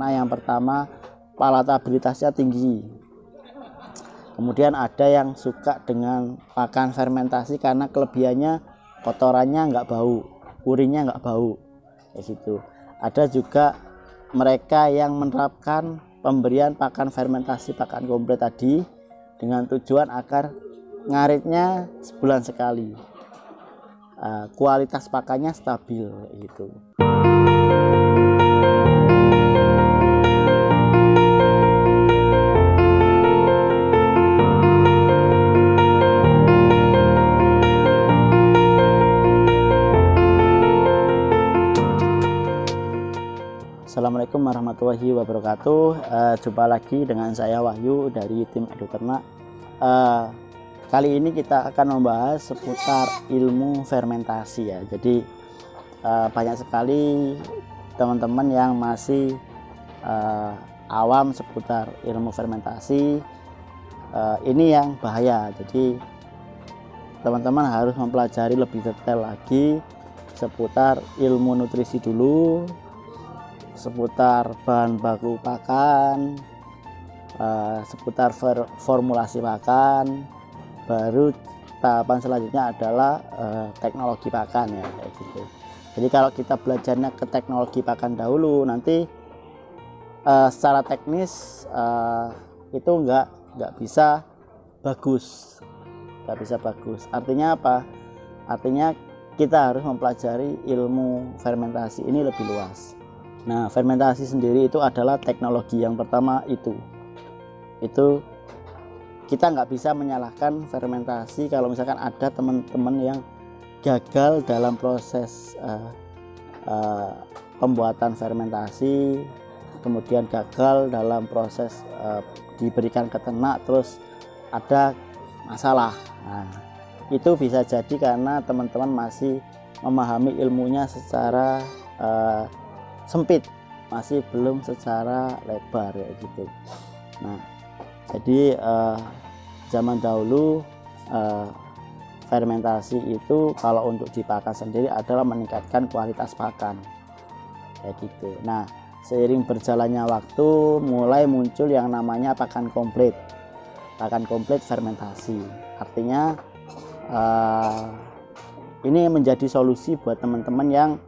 karena yang pertama palatabilitasnya tinggi. Kemudian ada yang suka dengan pakan fermentasi karena kelebihannya kotorannya nggak bau, urinnya nggak bau, kayak gitu. Ada juga mereka yang menerapkan pemberian pakan fermentasi pakan komplit tadi dengan tujuan agar ngaritnya sebulan sekali, kualitas pakannya stabil gitu. Assalamualaikum warahmatullahi wabarakatuh. Jumpa lagi dengan saya Wahyu dari tim Eduternak. Kali ini kita akan membahas seputar ilmu fermentasi ya. Jadi banyak sekali teman-teman yang masih awam seputar ilmu fermentasi. Ini yang bahaya. Jadi teman-teman harus mempelajari lebih detail lagi seputar ilmu nutrisi dulu, seputar bahan baku pakan, seputar formulasi pakan, baru tahapan selanjutnya adalah teknologi pakan ya, kayak gitu. Jadi kalau kita belajarnya ke teknologi pakan dahulu, nanti secara teknis itu nggak bisa bagus, Artinya apa? Artinya kita harus mempelajari ilmu fermentasi ini lebih luas. Nah, fermentasi sendiri itu adalah teknologi yang pertama itu kita nggak bisa menyalahkan fermentasi kalau misalkan ada teman-teman yang gagal dalam proses pembuatan fermentasi, kemudian gagal dalam proses diberikan ke ternak terus ada masalah. Nah, itu bisa jadi karena teman-teman masih memahami ilmunya secara sempit, masih belum secara lebar ya gitu. Nah, jadi zaman dahulu fermentasi itu kalau untuk di pakan sendiri adalah meningkatkan kualitas pakan kayak gitu. Nah, seiring berjalannya waktu mulai muncul yang namanya pakan komplit fermentasi. Artinya ini menjadi solusi buat teman-teman yang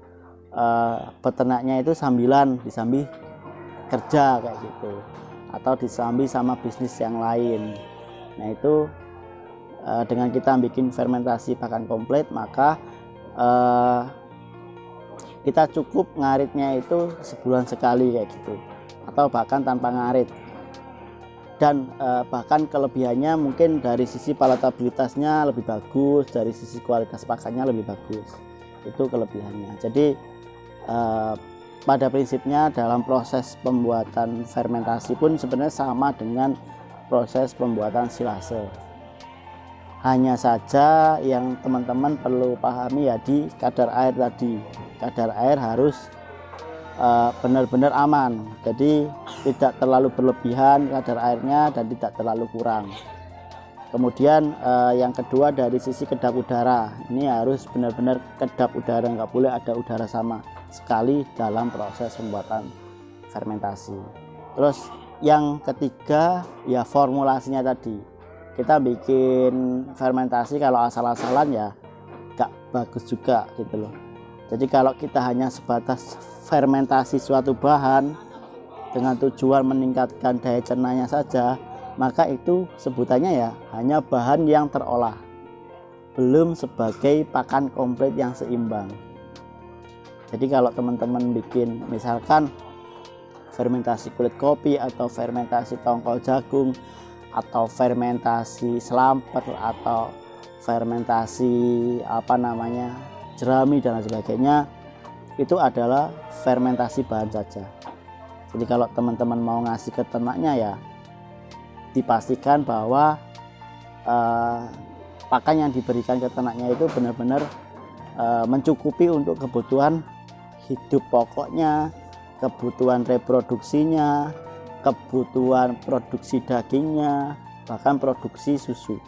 peternaknya itu disambi kerja kayak gitu, atau disambi sama bisnis yang lain. Nah, itu dengan kita bikin fermentasi pakan komplit, maka kita cukup ngaritnya itu sebulan sekali kayak gitu, atau bahkan tanpa ngarit. Dan bahkan kelebihannya mungkin dari sisi palatabilitasnya lebih bagus, dari sisi kualitas pakannya lebih bagus. Itu kelebihannya. Jadi pada prinsipnya dalam proses pembuatan fermentasi pun sebenarnya sama dengan proses pembuatan silase. Hanya saja yang teman-teman perlu pahami ya di kadar air tadi. Kadar air harus benar-benar aman. Jadi tidak terlalu berlebihan kadar airnya dan tidak terlalu kurang. Kemudian yang kedua dari sisi kedap udara. Ini harus benar-benar kedap udara, nggak boleh ada udara sama sekali dalam proses pembuatan fermentasi. Terus yang ketiga ya formulasinya tadi. Kita bikin fermentasi kalau asal-asalan ya gak bagus juga gitu loh. Jadi kalau kita hanya sebatas fermentasi suatu bahan dengan tujuan meningkatkan daya cernanya saja, maka itu sebutannya ya hanya bahan yang terolah, belum sebagai pakan komplit yang seimbang. Jadi kalau teman-teman bikin misalkan fermentasi kulit kopi atau fermentasi tongkol jagung atau fermentasi selamper atau fermentasi jerami dan sebagainya, itu adalah fermentasi bahan saja. Jadi kalau teman-teman mau ngasih ke ternaknya ya dipastikan bahwa pakan yang diberikan ke ternaknya itu benar-benar mencukupi untuk kebutuhan hidup pokoknya, kebutuhan reproduksinya, kebutuhan produksi dagingnya, bahkan produksi susu.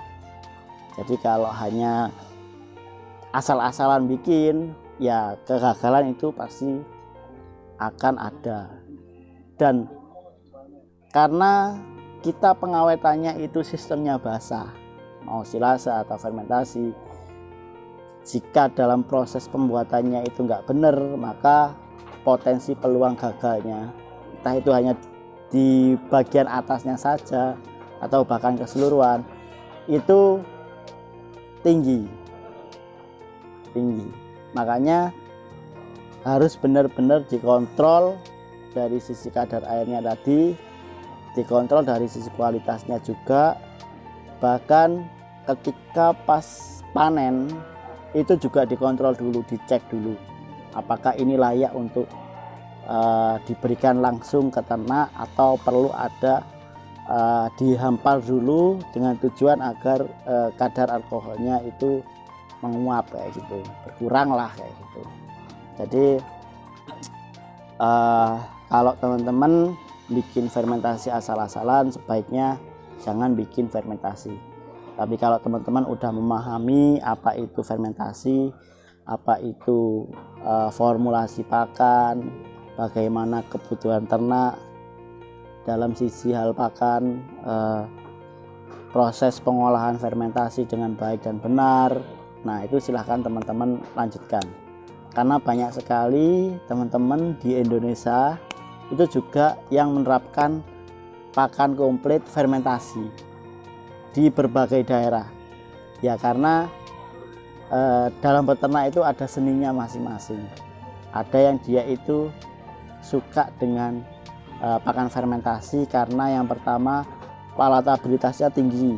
Jadi kalau hanya asal-asalan bikin, ya kegagalan itu pasti akan ada. Dan karena kita pengawetannya itu sistemnya basah, mau silase atau fermentasi, jika dalam proses pembuatannya itu nggak benar, maka potensi peluang gagalnya, entah itu hanya di bagian atasnya saja atau bahkan keseluruhan, itu tinggi. Makanya harus benar-benar dikontrol dari sisi kadar airnya tadi, dikontrol dari sisi kualitasnya juga. Bahkan ketika pas panen itu juga dikontrol dulu, dicek dulu apakah ini layak untuk diberikan langsung ke ternak atau perlu ada dihampar dulu dengan tujuan agar kadar alkoholnya itu menguap kayak gitu, berkurang lah kayak gitu. Jadi kalau teman-teman bikin fermentasi asal-asalan, sebaiknya jangan bikin fermentasi. Tapi kalau teman-teman udah memahami apa itu fermentasi, apa itu formulasi pakan, bagaimana kebutuhan ternak dalam sisi hal pakan, proses pengolahan fermentasi dengan baik dan benar, nah itu silahkan teman-teman lanjutkan. Karena banyak sekali teman-teman di Indonesia itu juga yang menerapkan pakan komplit fermentasi di berbagai daerah. Ya karena dalam beternak itu ada seninya masing-masing. Ada yang dia itu suka dengan pakan fermentasi karena yang pertama palatabilitasnya tinggi.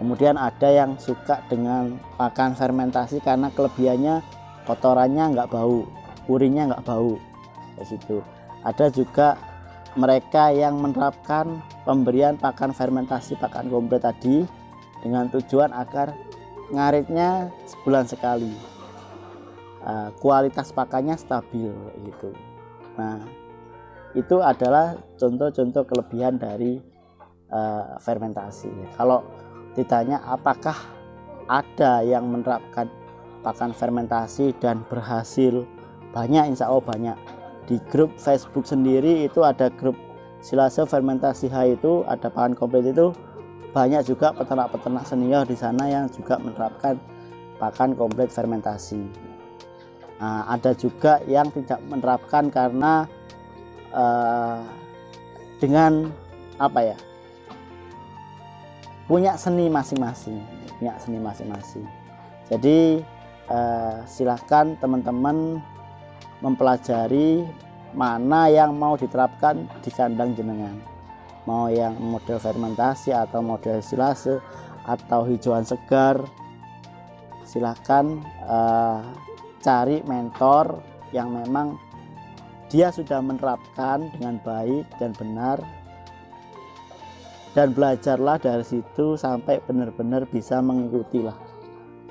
Kemudian ada yang suka dengan pakan fermentasi karena kelebihannya kotorannya nggak bau, urinnya nggak bau, kayak gitu. Ada juga mereka yang menerapkan pemberian pakan fermentasi, pakan komplit tadi dengan tujuan agar ngaritnya sebulan sekali, kualitas pakannya stabil gitu. Nah itu adalah contoh-contoh kelebihan dari fermentasi. Kalau ditanya apakah ada yang menerapkan pakan fermentasi dan berhasil, banyak, insya Allah banyak. Di grup Facebook sendiri itu ada grup silase fermentasi H, itu ada pakan komplit, itu banyak juga peternak-peternak senior di sana yang juga menerapkan pakan komplit fermentasi. Nah, ada juga yang tidak menerapkan karena dengan apa ya, punya seni masing-masing. Jadi silahkan teman-teman mempelajari mana yang mau diterapkan di kandang jenengan, mau yang model fermentasi atau model silase atau hijauan segar. Silahkan cari mentor yang memang dia sudah menerapkan dengan baik dan benar, dan belajarlah dari situ sampai benar-benar bisa mengikuti lah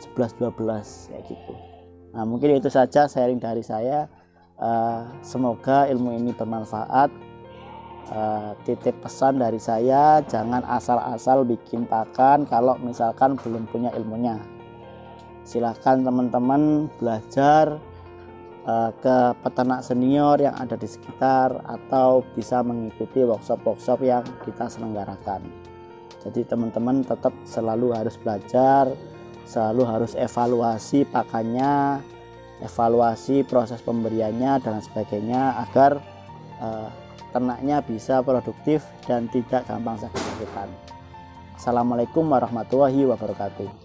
11-12 kayak gitu. Nah mungkin itu saja sharing dari saya. Semoga ilmu ini bermanfaat. Titip pesan dari saya, jangan asal-asal bikin pakan kalau misalkan belum punya ilmunya. Silahkan teman-teman belajar ke peternak senior yang ada di sekitar, atau bisa mengikuti workshop-workshop yang kita selenggarakan. Jadi teman-teman tetap selalu harus belajar, selalu harus evaluasi pakannya, evaluasi proses pemberiannya dan sebagainya, agar ternaknya bisa produktif dan tidak gampang sakit-sakitan. Assalamualaikum warahmatullahi wabarakatuh.